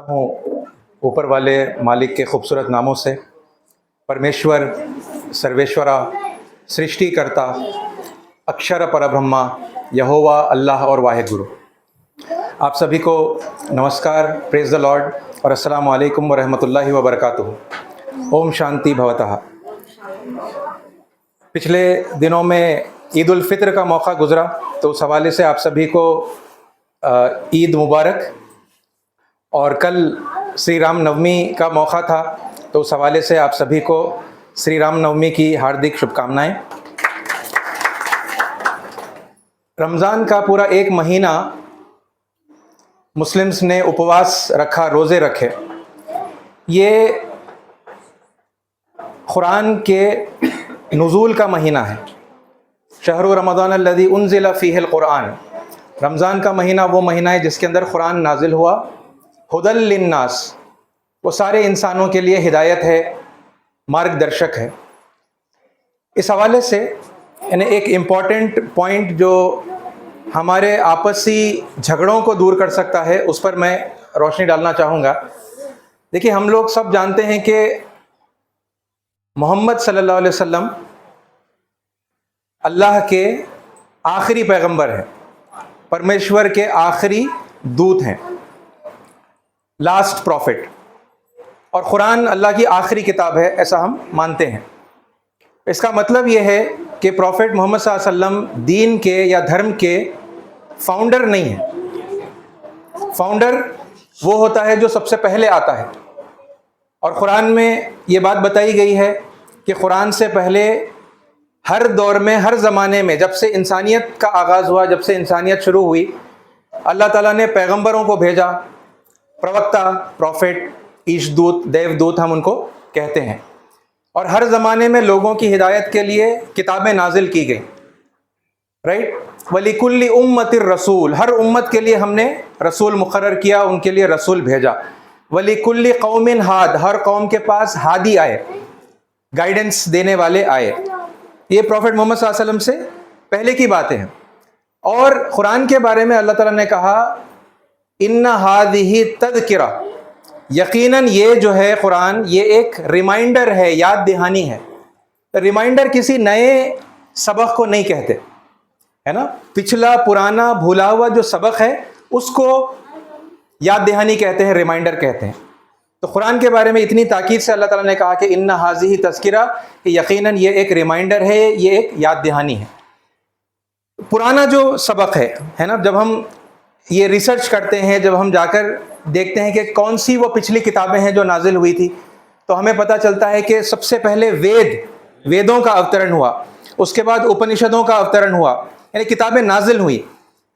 हूँ ऊपर वाले मालिक के खूबसूरत नामों से। परमेश्वर, सर्वेश्वरा, सृष्टिकर्ता, अक्षर परब्रह्मा, यहोवा, अल्लाह और वाहिद गुरु। आप सभी को नमस्कार, प्रेज़ द लॉर्ड और अस्सलामु अलैकुम व रहमतुल्लाहि व बरकातुहू। ओम शांति भवतः। पिछले दिनों में ईद उल फित्र का मौका गुज़रा, तो उस हवाले से आप सभी को ईद मुबारक। और कल श्री राम नवमी का मौका था, तो उस हवाले से आप सभी को श्री राम नवमी की हार्दिक शुभकामनाएं। रमज़ान का पूरा एक महीना मुस्लिम्स ने उपवास रखा, रोज़े रखे। ये कुरान के नुज़ूल का महीना है। शहरु रमज़ान अल्लज़ी उन्ज़िला फ़ीहिल कुरान। रमज़ान का महीना वो महीना है जिसके अंदर कुरान नाजिल हुआ। हुदल लिन्नास, वो सारे इंसानों के लिए हिदायत है, मार्गदर्शक है। इस हवाले से यानी एक इम्पॉर्टेंट पॉइंट जो हमारे आपसी झगड़ों को दूर कर सकता है, उस पर मैं रोशनी डालना चाहूँगा। देखिए, हम लोग सब जानते हैं कि मोहम्मद सल्लल्लाहु अलैहि वसल्लम अल्लाह के आखिरी पैगंबर हैं, परमेश्वर के आखिरी दूत हैं, लास्ट प्रॉफिट। और कुरान अल्लाह की आखिरी किताब है, ऐसा हम मानते हैं। इसका मतलब यह है कि प्रॉफिट मोहम्मद सल्लल्लाहु अलैहि वसल्लम दीन के या धर्म के फाउंडर नहीं है। फाउंडर वो होता है जो सबसे पहले आता है। और कुरान में ये बात बताई गई है कि कुरान से पहले हर दौर में, हर ज़माने में, जब से इंसानियत का आगाज़ हुआ, जब से इंसानियत शुरू हुई, अल्लाह ताला ने पैगंबरों को भेजा। प्रवक्ता, प्रॉफिट, ईशदूत, देवदूत हम उनको कहते हैं। और हर ज़माने में लोगों की हिदायत के लिए किताबें नाजिल की गई। राइट। वलिकुल्लि उम्मतिर रसूल, हर उम्मत के लिए हमने रसूल मुकर्रर किया, उनके लिए रसूल भेजा। वलिकुल्लि कौमिन हाद, हर कौम के पास हादी आए, गाइडेंस देने वाले आए। ये प्रॉफिट मोहम्मद सल्लल्लाहु अलैहि वसल्लम से पहले की बातें हैं। और कुरान के बारे में अल्लाह ताला ने कहा, इन्ना हादिही तज़किरा, यकीनन ये जो है कुरान, ये एक रिमाइंडर है, याद दहानी है। रिमाइंडर किसी नए सबक को नहीं कहते, है ना। पिछला पुराना भूला हुआ जो सबक है उसको याद दहानी कहते हैं, रिमाइंडर कहते हैं। तो कुरान के बारे में इतनी ताकीद से अल्लाह ताला ने कहा कि इन्ना हाज़िही तज़किरा, कि यकीनन ये एक रिमाइंडर है, ये एक याद दहानी है। पुराना जो सबक है ना, जब हम ये रिसर्च करते हैं, जब हम जाकर देखते हैं कि कौन सी वो पिछली किताबें हैं जो नाजिल हुई थी, तो हमें पता चलता है कि सबसे पहले वेदों का अवतरण हुआ, उसके बाद उपनिषदों का अवतरण हुआ, यानी किताबें नाजिल हुई,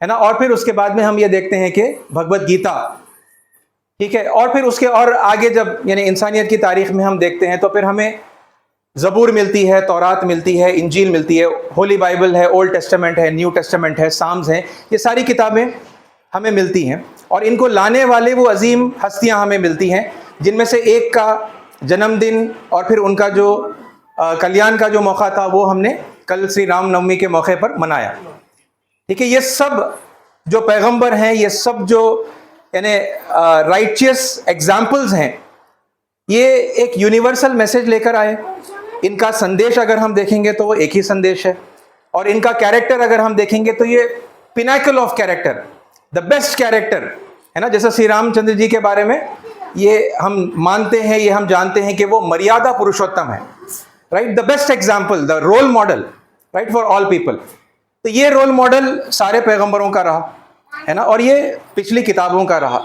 है ना। और फिर उसके बाद में हम ये देखते हैं कि भगवत गीता, ठीक है। और फिर उसके और आगे जब यानी इंसानियत की तारीख में हम देखते हैं, तो फिर हमें ज़बूर मिलती है, तौरात मिलती है, इंजील मिलती है, होली बाइबल है, ओल्ड टेस्टामेंट है, न्यू टेस्टामेंट है, साम्स हैं। ये सारी किताबें हमें मिलती हैं और इनको लाने वाले वो अजीम हस्तियां हमें मिलती हैं, जिनमें से एक का जन्मदिन और फिर उनका जो कल्याण का जो मौका था, वो हमने कल श्री राम नवमी के मौके पर मनाया। ठीक है। ये सब जो पैगंबर हैं, ये सब जो यानी राइचियस एग्जाम्पल्स हैं, ये एक यूनिवर्सल मैसेज लेकर आए। इनका संदेश अगर हम देखेंगे तो वो एक ही संदेश है। और इनका कैरेक्टर अगर हम देखेंगे तो ये Pinnacle of character, the best character, है ना। जैसे श्री रामचंद्र जी के बारे में ये हम मानते हैं, ये हम जानते हैं कि वो मर्यादा पुरुषोत्तम है, right. The best example, the role model, right, for all people. तो ये रोल मॉडल सारे पैगंबरों का रहा, है ना, और ये पिछली किताबों का रहा।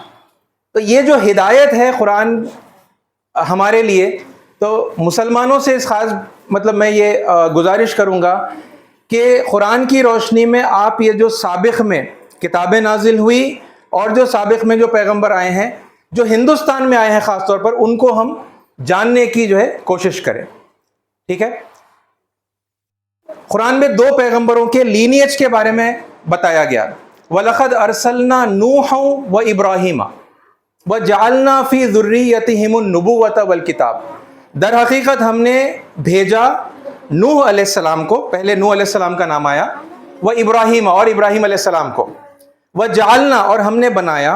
तो ये जो हिदायत है कुरान हमारे लिए, तो मुसलमानों से इस खास मतलब मैं ये गुजारिश करूँगा कि कुरान की रोशनी में आप ये जो साबिक़ में किताबें नाजिल हुई और जो साबिक़ में जो पैगंबर आए हैं, जो हिंदुस्तान में आए हैं ख़ास तौर पर, उनको हम जानने की जो है कोशिश करें। ठीक है। कुरान में दो पैगंबरों के लीनियज के बारे में बताया गया। वलक़द अरसलना नूहन व इब्राहीमा व जअलना फ़ी ज़ुर्रिय्यतिहिमुन नुबुव्वत वल किताब। दर हकीकत हमने भेजा नूह अलैहिस्सलाम को, पहले नूह अलैहिस्सलाम का नाम आया, व इब्राहीम, और इब्राहीम अलैहिस्सलाम को, व जअलना, और हमने बनाया,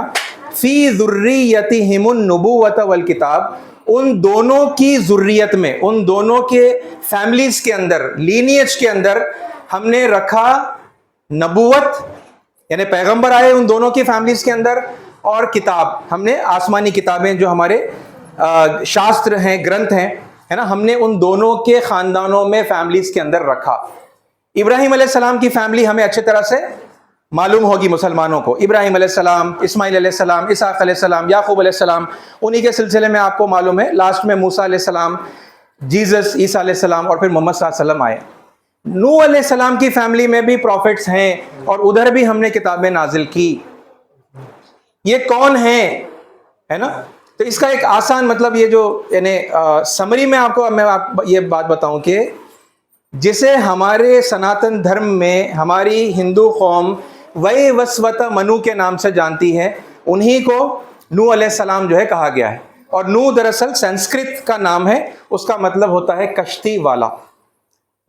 फी ज़ुर्रियतिहिमुन नुबुव्वत वल किताब, उन दोनों की ज़ुर्रियत में, उन दोनों के फैमिलीज के अंदर, लीनियज के अंदर हमने रखा नबुवत, यानी पैगंबर आए उन दोनों की फैमिलीज के अंदर, और किताब, हमने आसमानी किताबें जो हमारे शास्त्र हैं, ग्रंथ हैं, है ना, हमने उन दोनों के खानदानों में, फैमिलीज के अंदर रखा। इब्राहिम अलैहिस्सलाम की फैमिली हमें अच्छी तरह से मालूम होगी मुसलमानों को। इब्राहिम अलैहिस्सलाम, इस्माइल अलैहिस्सलाम, इसाक अलैहिस्सलाम, याकूब अलैहिस्सलाम, उन्हीं के सिलसिले में आपको मालूम है लास्ट में मूसा अलैहिस्सलाम, जीसस, ईसा अलैहिस्सलाम, और फिर मोहम्मद सल्लल्लाहु अलैहि वसल्लम आए। नूह अलैहिस्सलाम की फैमिली में भी प्रॉफिट्स हैं और उधर भी हमने किताबें नाजिल की। ये कौन है ना? तो इसका एक आसान मतलब, ये जो यानी समरी में मैं ये बात बताऊं कि जिसे हमारे सनातन धर्म में हमारी हिंदू कौम वही वस्वत मनु के नाम से जानती है, उन्हीं को नूह अलैहिस्सलाम जो है कहा गया है। और नूह दरअसल संस्कृत का नाम है, उसका मतलब होता है कश्ती वाला,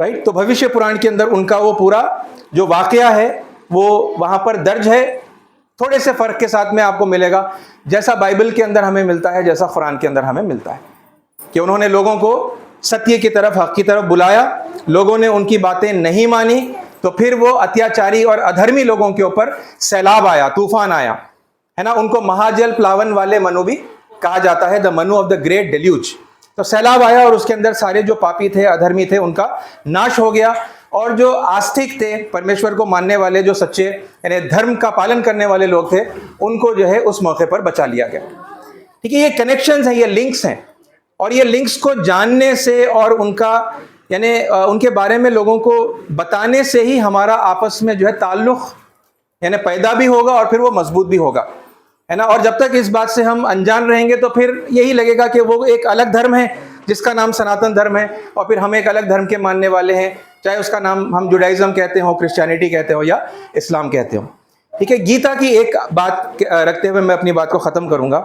राइट। तो भविष्य पुराण के अंदर उनका वो पूरा जो वाकया है वो वहां पर दर्ज है, थोड़े से फर्क के साथ में आपको मिलेगा, जैसा बाइबल के अंदर हमें मिलता है, जैसा कुरान के अंदर हमें मिलता है, कि उन्होंने लोगों को सत्य की तरफ, हक की तरफ बुलाया, लोगों ने उनकी बातें नहीं मानी, तो फिर वो अत्याचारी और अधर्मी लोगों के ऊपर सैलाब आया, तूफान आया, है ना। उनको महाजल प्लावन वाले मनु भी कहा जाता है, the Manu of the great deluge. तो सैलाब आया और उसके अंदर सारे जो पापी थे, अधर्मी थे, उनका नाश हो गया, और जो आस्तिक थे, परमेश्वर को मानने वाले, जो सच्चे यानी धर्म का पालन करने वाले लोग थे, उनको जो है उस मौके पर बचा लिया गया। ठीक है, ये कनेक्शंस हैं, ये लिंक्स हैं, और ये लिंक्स को जानने से और उनका यानी उनके बारे में लोगों को बताने से ही हमारा आपस में जो है ताल्लुक यानी पैदा भी होगा और फिर वो मजबूत भी होगा, है ना। और जब तक इस बात से हम अनजान रहेंगे तो फिर यही लगेगा कि वो एक अलग धर्म है जिसका नाम सनातन धर्म है, और फिर हम एक अलग धर्म के मानने वाले हैं, चाहे उसका नाम हम जुडाइज्म कहते हो, क्रिश्चियनिटी कहते हो, या इस्लाम कहते हो। ठीक है, गीता की एक बात रखते हुए मैं अपनी बात को खत्म करूंगा।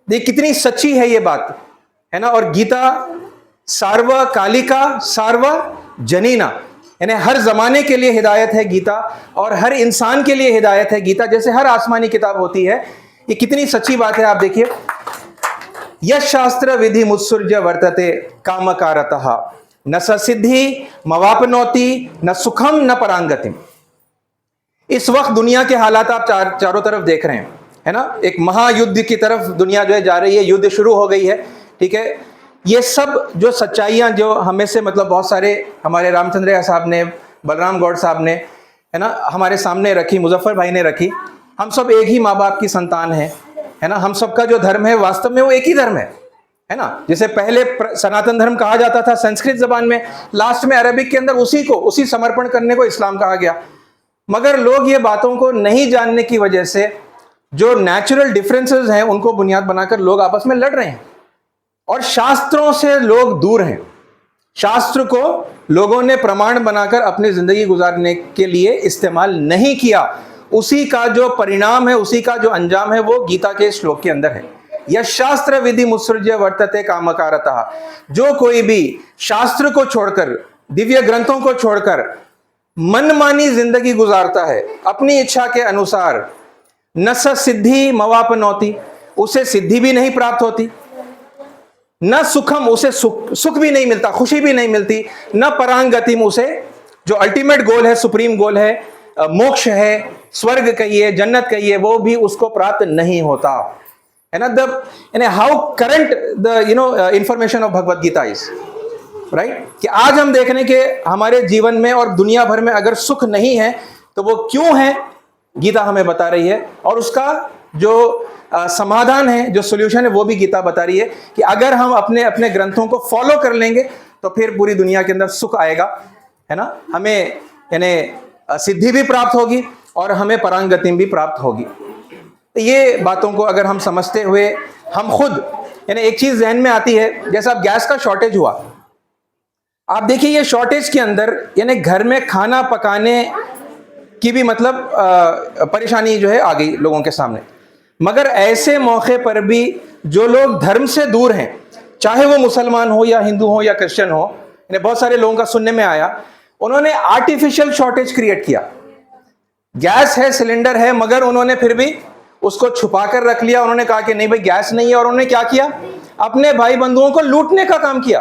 देख कितनी सच्ची है ये बात, है ना। और गीता सार्वकालिका सार्वजनीना, यानी हर जमाने के लिए हिदायत है गीता, और हर इंसान के लिए हिदायत है गीता, जैसे हर आसमानी किताब होती है। ये कितनी सच्ची बात है, आप देखिए, यश शास्त्र विधि मुत्सृज्य वर्तते कामकारतः न ससिद्धि मवापनोति न सुखम न परांगतिम। इस वक्त दुनिया के हालात आप चारों तरफ देख रहे हैं, है ना। एक महायुद्ध की तरफ दुनिया जो है जा रही है, युद्ध शुरू हो गई है। ठीक है, ये सब जो सच्चाइयाँ जो हमें से मतलब बहुत सारे हमारे रामचंद्र साहब ने, बलराम गौड़ साहब ने, है ना, हमारे सामने रखी, मुजफ्फर भाई ने रखी। हम सब एक ही माँ बाप की संतान है ना। हम सबका जो धर्म है वास्तव में वो एक ही धर्म है ना। जैसे पहले सनातन धर्म कहा जाता था संस्कृत जबान में, लास्ट में अरबिक के अंदर उसी समर्पण करने को इस्लाम कहा गया। मगर लोग ये बातों को नहीं जानने की वजह से जो नेचुरल डिफरेंसेस हैं उनको बुनियाद बनाकर लोग आपस में लड़ रहे हैं, और शास्त्रों से लोग दूर हैं। शास्त्र को लोगों ने प्रमाण बनाकर अपनी जिंदगी गुजारने के लिए इस्तेमाल नहीं किया। उसी का जो परिणाम है, उसी का जो अंजाम है, वो गीता के श्लोक के अंदर है। यह शास्त्र विधि मुत्सृज्य वर्तते कामकारतः। जो कोई भी शास्त्र को छोड़कर, दिव्य ग्रंथों को छोड़कर मनमानी जिंदगी गुजारता है अपनी इच्छा के अनुसार, न स सिद्धि मवापनोति, उसे सिद्धि भी नहीं प्राप्त होती, न सुखम, उसे सुख भी नहीं मिलता, खुशी भी नहीं मिलती, न परांगतिम, उसे जो अल्टीमेट गोल है, सुप्रीम गोल है, मोक्ष है, स्वर्ग कहिए, जन्नत कहिए, वो भी उसको प्राप्त नहीं होता, है ना। यानी how current the information of Bhagavad Gita is, right, कि आज हम देख रहे हैं कि हमारे जीवन में और दुनिया भर में अगर सुख नहीं है तो वो क्यों है, गीता हमें बता रही है। और उसका जो समाधान है, जो सोल्यूशन है, वो भी गीता बता रही है कि अगर हम अपने अपने ग्रंथों को फॉलो कर लेंगे तो फिर पूरी दुनिया के अंदर सुख आएगा, है ना। हमें यानी सिद्धि भी प्राप्त होगी और हमें परांगतिम भी प्राप्त होगी। तो ये बातों को अगर हम समझते हुए हम खुद, यानी एक चीज जहन में आती है, जैसा अब गैस का शॉर्टेज हुआ, आप देखिए ये शॉर्टेज के अंदर यानी घर में खाना पकाने की भी मतलब परेशानी जो है आ गई लोगों के सामने। मगर ऐसे मौके पर भी जो लोग धर्म से दूर हैं, चाहे वो मुसलमान हो या हिंदू हो या क्रिश्चियन हो, बहुत सारे लोगों का सुनने में आया, उन्होंने आर्टिफिशियल शॉर्टेज क्रिएट किया। गैस है, सिलेंडर है, मगर उन्होंने फिर भी उसको छुपा कर रख लिया। उन्होंने कहा कि नहीं भाई गैस नहीं है, और उन्होंने क्या किया, अपने भाई बंधुओं को लूटने का काम किया,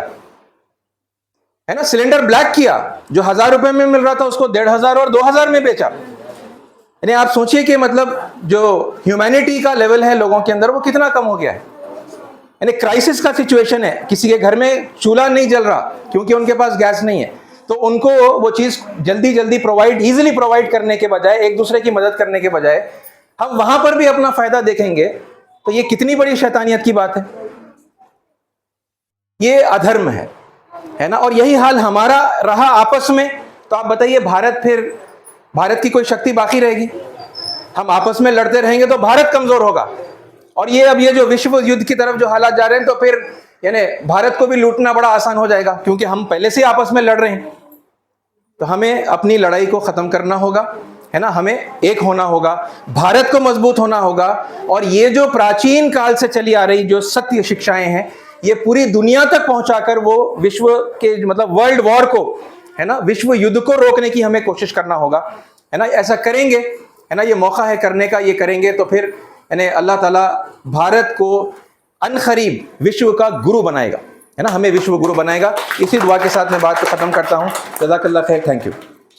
है ना। सिलेंडर ब्लैक किया, जो 1000 रुपए में मिल रहा था उसको 1500 और 2000 में बेचा। यानी आप सोचिए कि मतलब जो ह्यूमैनिटी का लेवल है लोगों के अंदर वो कितना कम हो गया है। यानी क्राइसिस का सिचुएशन है, किसी के घर में चूल्हा नहीं जल रहा क्योंकि उनके पास गैस नहीं है, तो उनको वो चीज जल्दी जल्दी प्रोवाइड, इजीली प्रोवाइड करने के बजाय, एक दूसरे की मदद करने के बजाय हम वहां पर भी अपना फायदा देखेंगे, तो ये कितनी बड़ी शैतानियत की बात है, ये अधर्म है ना। और यही हाल हमारा रहा आपस में, तो आप बताइए भारत की कोई शक्ति बाकी रहेगी? हम आपस में लड़ते रहेंगे तो भारत कमजोर होगा। और ये अब ये जो विश्व युद्ध की तरफ जो हालात जा रहे हैं, तो फिर यानी भारत को भी लूटना बड़ा आसान हो जाएगा, क्योंकि हम पहले से आपस में लड़ रहे हैं। तो हमें अपनी लड़ाई को खत्म करना होगा, है ना, हमें एक होना होगा, भारत को मजबूत होना होगा। और ये जो प्राचीन काल से चली आ रही जो सत्य शिक्षाएं हैं, ये पूरी दुनिया तक पहुंचाकर वो विश्व के मतलब वर्ल्ड वॉर को, है ना, विश्व युद्ध को रोकने की हमें कोशिश करना होगा, है ना। ऐसा करेंगे, है ना, ये मौका है करने का, ये करेंगे तो फिर यानी अल्लाह ताला भारत को अनकरीब विश्व का गुरु बनाएगा, है ना, हमें विश्व गुरु बनाएगा। इसी दुआ के साथ मैं बात को खत्म करता हूँ। जज़ाकल्लाह खैर, थैंक यू।